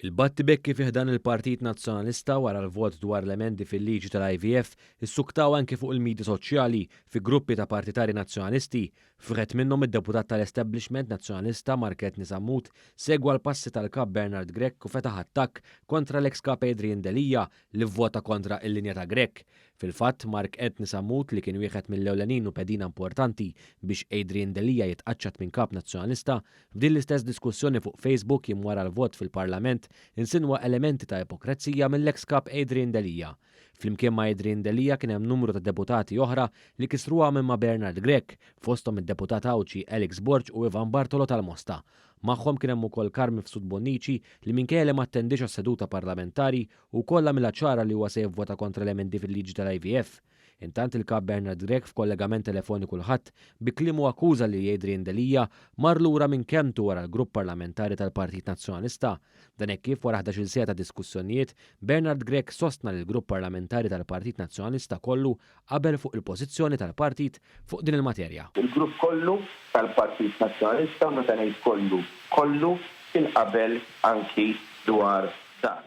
Il-battibekki fih dan il-Partit Nazzjonalista wara l-vot dwar l-emendi fil-liġi tal-IVF issuktaw anke fuq il-midja soċjali fi gruppi ta' partitari nazzjonalisti. F'wieħed minnhom id-deputat tal-Establishment Nazzjonalista Mark Nisamut segwa l-passi tal-kap Bernard Grech u fetaħ attakk kontra l-eks kap Adrian Delija li vvota kontra il-linja ta' Grech. Fil-fatt Mark Nisamut li kien wieħed mill-ewlenin u pedina importanti biex Adrian Delija jitqaċċat minn kap nazzjonalista f'din l-istess diskussjoni fuq Facebook jiem wara l-vot fil-Parlament insinwa elementi ta' ipokrazija mill-eks kap Adrian Delija. Flimkien ma' Adrian Delija kien hemm numru ta' deputati oħra li kisruha minn ma' Bernard Grech, fosthom id-deputat Awċi Alex Borg u Ivan Bartolo tal-Mosta. Magħhom kien hemm ukoll Carmi Fsud Bonnici li minkejja li ma attendix għas-seduta parlamentari u kollha mila ċara li huwa se jivvota kontra l-emendi fil-liġi tal-IVF. Intant il-kap Bernard Grech f'kollegament telefoniku l-ħadd bi kliemu akkuża li Adrian Delija mar lura minn kemtu wara l-grupp parlamentari tal-Partit Nazzjonalista. Dan hekk kif wara 11-il siegħa ta' diskussjonijiet, Bernard Grech sostna li l-grupp parlamentari tal-Partit Nazzjonalista kollu qabel fuq il-pożizzjoni tal-partit fuq din il-materja. Il-grupp kollu tal-Partit Nazzjonalista meta ngħid kollu inqabel anki dwar dan.